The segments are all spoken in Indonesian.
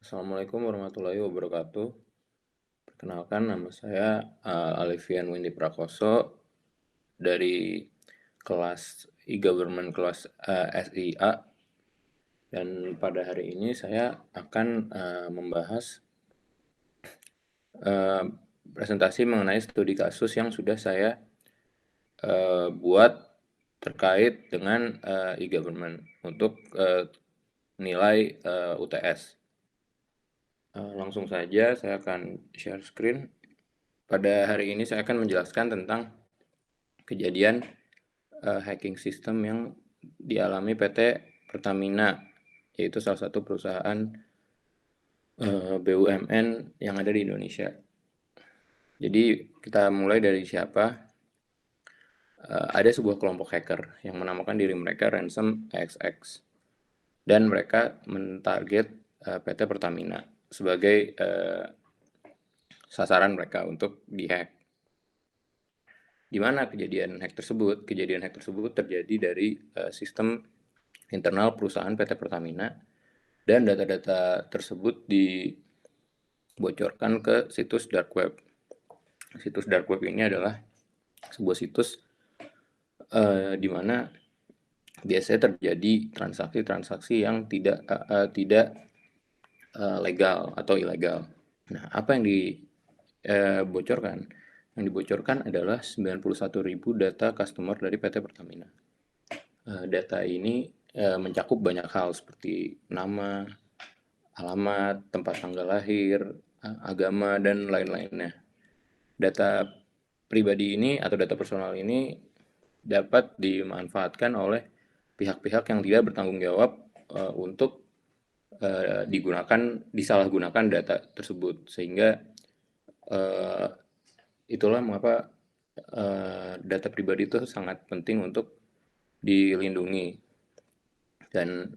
Assalamualaikum warahmatullahi wabarakatuh. Perkenalkan nama saya Alifian Windy Prakoso dari kelas e-government kelas SIA, dan pada hari ini saya akan membahas eh, presentasi mengenai studi kasus yang sudah saya buat terkait dengan e-government untuk nilai UTS. Langsung saja saya akan share screen. Pada hari ini saya akan menjelaskan tentang kejadian hacking sistem yang dialami PT Pertamina, yaitu salah satu perusahaan BUMN yang ada di Indonesia. Jadi kita mulai dari siapa? Ada sebuah kelompok hacker yang menamakan diri mereka Ransom XX, dan mereka mentarget PT Pertamina sebagai sasaran mereka untuk dihack. Di mana kejadian hack tersebut? Kejadian hack tersebut terjadi dari sistem internal perusahaan PT Pertamina, dan data-data tersebut dibocorkan ke situs dark web. Situs dark web ini adalah sebuah situs di mana biasanya terjadi transaksi-transaksi yang tidak legal atau ilegal. Nah, apa yang dibocorkan? Yang dibocorkan adalah 91.000 data customer dari PT Pertamina. Data ini mencakup banyak hal seperti nama, alamat, tempat tanggal lahir, agama, dan lain-lainnya. Data pribadi ini atau data personal ini dapat dimanfaatkan oleh pihak-pihak yang tidak bertanggung jawab untuk disalahgunakan data tersebut, sehingga itulah mengapa data pribadi itu sangat penting untuk dilindungi. Dan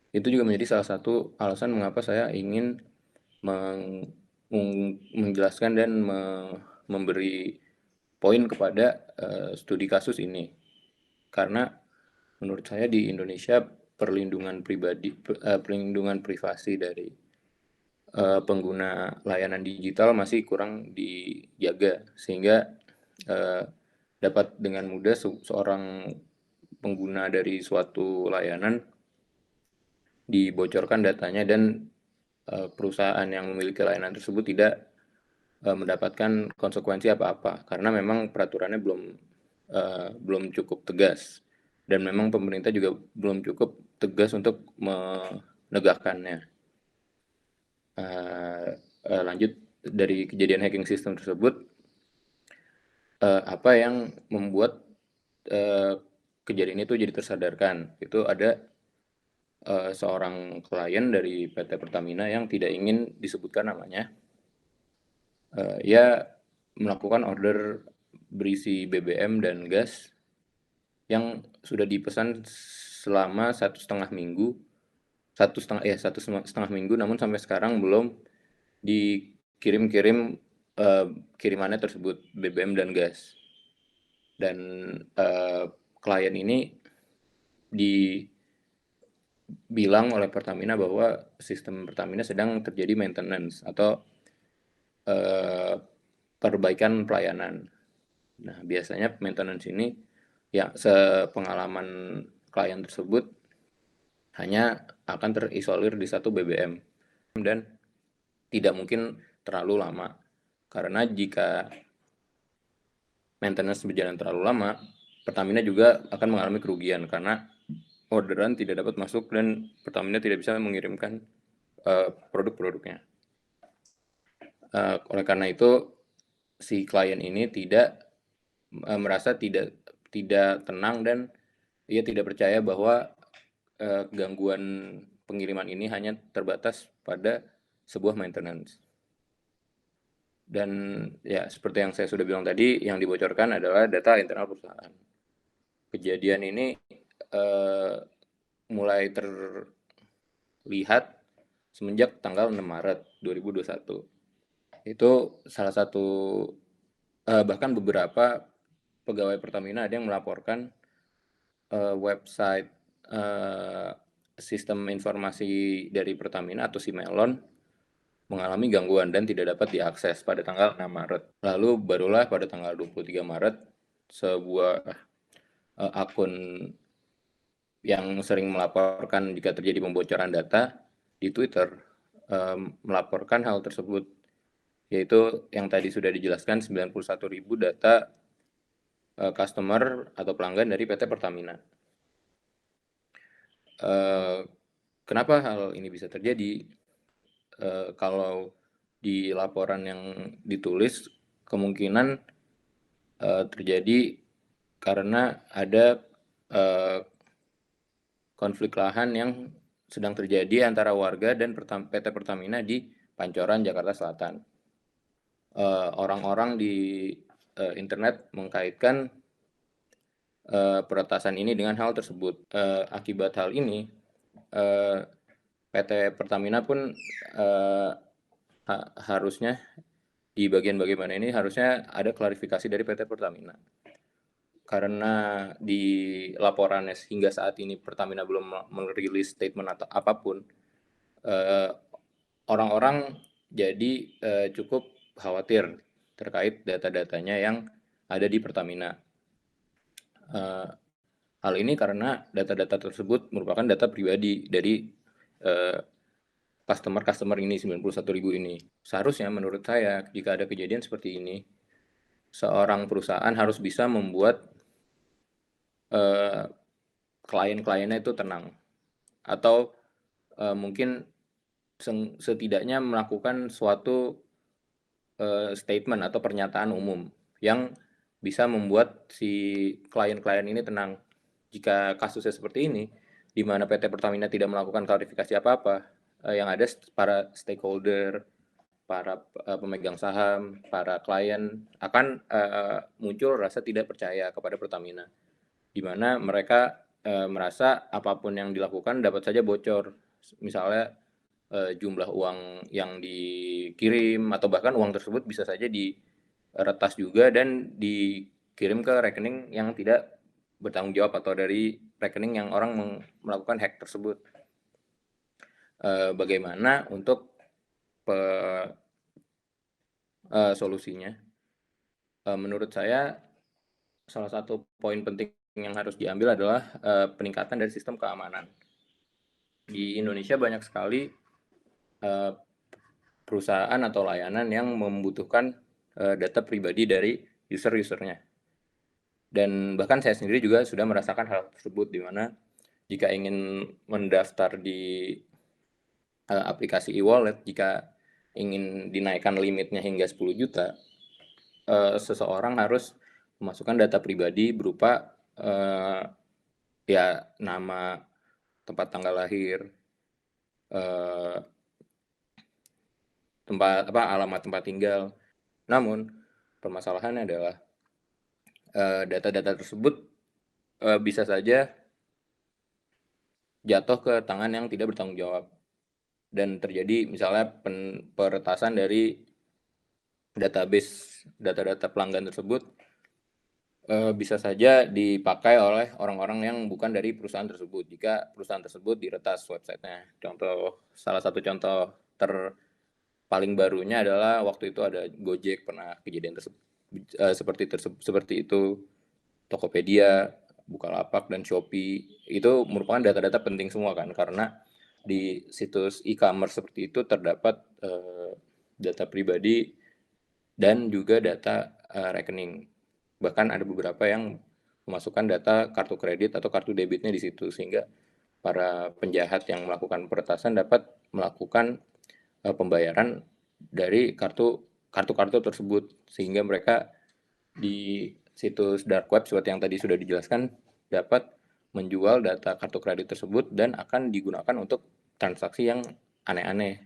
itu juga menjadi salah satu alasan mengapa saya ingin menjelaskan dan memberi poin kepada studi kasus ini, karena menurut saya di Indonesia perlindungan privasi dari pengguna layanan digital masih kurang dijaga, sehingga dapat dengan mudah seorang pengguna dari suatu layanan dibocorkan datanya, dan perusahaan yang memiliki layanan tersebut tidak mendapatkan konsekuensi apa-apa, karena memang peraturannya belum cukup tegas, dan memang pemerintah juga belum cukup tegas untuk menegakkannya. Lanjut dari kejadian hacking sistem tersebut, apa yang membuat kejadian itu jadi tersadarkan, itu ada seorang klien dari PT Pertamina yang tidak ingin disebutkan namanya. Ia melakukan order berisi BBM dan gas yang sudah dipesan selama 1,5 minggu, 1,5 minggu, namun sampai sekarang belum dikirim kirimannya tersebut, BBM dan gas. Dan klien ini dibilang oleh Pertamina bahwa sistem Pertamina sedang terjadi maintenance atau perbaikan pelayanan. Nah, biasanya maintenance ini, ya sepengalaman klien tersebut, hanya akan terisolir di satu BBM dan tidak mungkin terlalu lama, karena jika maintenance berjalan terlalu lama, Pertamina juga akan mengalami kerugian karena orderan tidak dapat masuk dan Pertamina tidak bisa mengirimkan produk-produknya. Oleh karena itu, si klien ini merasa tidak tenang, dan ia tidak percaya bahwa gangguan pengiriman ini hanya terbatas pada sebuah maintenance. Dan ya, seperti yang saya sudah bilang tadi, yang dibocorkan adalah data internal perusahaan. Kejadian ini mulai terlihat semenjak tanggal 6 Maret 2021. Itu salah satu, bahkan beberapa pegawai Pertamina ada yang melaporkan website sistem informasi dari Pertamina atau Simelon mengalami gangguan dan tidak dapat diakses pada tanggal 6 Maret. Lalu barulah pada tanggal 23 Maret sebuah akun yang sering melaporkan jika terjadi pembocoran data di Twitter melaporkan hal tersebut, yaitu yang tadi sudah dijelaskan 91.000 data customer atau pelanggan dari PT Pertamina. Kenapa hal ini bisa terjadi? Kalau di laporan yang ditulis kemungkinan terjadi karena ada konflik lahan yang sedang terjadi antara warga dan PT Pertamina di Pancoran, Jakarta Selatan. Orang-orang di internet mengkaitkan peretasan ini dengan hal tersebut. Akibat hal ini, PT Pertamina pun harusnya di bagian bagaimana ini harusnya ada klarifikasi dari PT Pertamina. Karena di laporannya hingga saat ini Pertamina belum merilis statement atau apapun, orang-orang jadi cukup khawatir terkait data-datanya yang ada di Pertamina. Hal ini karena data-data tersebut merupakan data pribadi dari customer ini 91.000 ini. Seharusnya menurut saya jika ada kejadian seperti ini, seorang perusahaan harus bisa membuat klien-kliennya itu tenang, atau mungkin setidaknya melakukan suatu statement atau pernyataan umum yang bisa membuat si klien-klien ini tenang. Jika kasusnya seperti ini, di mana PT Pertamina tidak melakukan klarifikasi apa-apa, yang ada para stakeholder, para pemegang saham, para klien akan muncul rasa tidak percaya kepada Pertamina, di mana mereka merasa apapun yang dilakukan dapat saja bocor, misalnya jumlah uang yang dikirim atau bahkan uang tersebut bisa saja diretas juga dan dikirim ke rekening yang tidak bertanggung jawab atau dari rekening yang orang melakukan hack tersebut. Bagaimana untuk solusinya? Menurut saya salah satu poin penting yang harus diambil adalah peningkatan dari sistem keamanan. Di Indonesia banyak sekali perusahaan atau layanan yang membutuhkan data pribadi dari user-usernya. Dan bahkan saya sendiri juga sudah merasakan hal tersebut, di mana jika ingin mendaftar di aplikasi e-wallet, jika ingin dinaikkan limitnya hingga 10 juta, seseorang harus memasukkan data pribadi berupa ya nama, tempat tanggal lahir, alamat tempat tinggal. Namun permasalahannya adalah data-data tersebut bisa saja jatuh ke tangan yang tidak bertanggung jawab dan terjadi misalnya peretasan dari database data-data pelanggan tersebut bisa saja dipakai oleh orang-orang yang bukan dari perusahaan tersebut jika perusahaan tersebut diretas websitenya. Salah satu contoh paling barunya adalah waktu itu ada Gojek pernah kejadian seperti itu, Tokopedia, Bukalapak, dan Shopee. Itu merupakan data-data penting semua kan, karena di situs e-commerce seperti itu terdapat data pribadi dan juga data rekening. Bahkan ada beberapa yang memasukkan data kartu kredit atau kartu debitnya di situ, sehingga para penjahat yang melakukan peretasan dapat melakukan pembayaran dari kartu-kartu tersebut, sehingga mereka di situs dark web seperti yang tadi sudah dijelaskan dapat menjual data kartu kredit tersebut dan akan digunakan untuk transaksi yang aneh-aneh,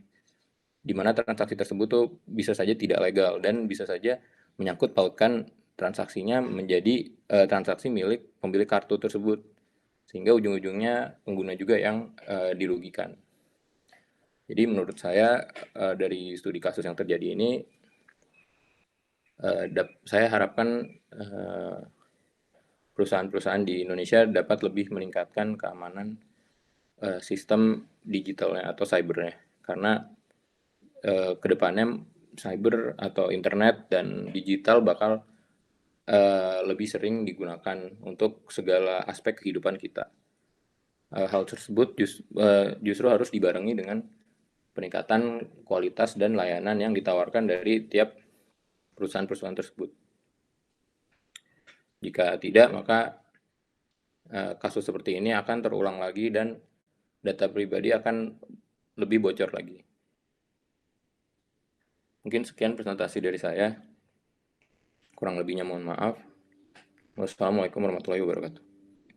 di mana transaksi tersebut tuh bisa saja tidak legal dan bisa saja menyangkut pautkan transaksinya menjadi transaksi milik pemilik kartu tersebut, sehingga ujung-ujungnya pengguna juga yang dirugikan. Jadi menurut saya dari studi kasus yang terjadi ini, saya harapkan perusahaan-perusahaan di Indonesia dapat lebih meningkatkan keamanan sistem digitalnya atau cybernya, karena kedepannya cyber atau internet dan digital bakal lebih sering digunakan untuk segala aspek kehidupan kita. Hal tersebut justru harus dibarengi dengan peningkatan kualitas dan layanan yang ditawarkan dari tiap perusahaan-perusahaan tersebut. Jika tidak, maka kasus seperti ini akan terulang lagi dan data pribadi akan lebih bocor lagi. Mungkin sekian presentasi dari saya. Kurang lebihnya mohon maaf. Wassalamualaikum warahmatullahi wabarakatuh.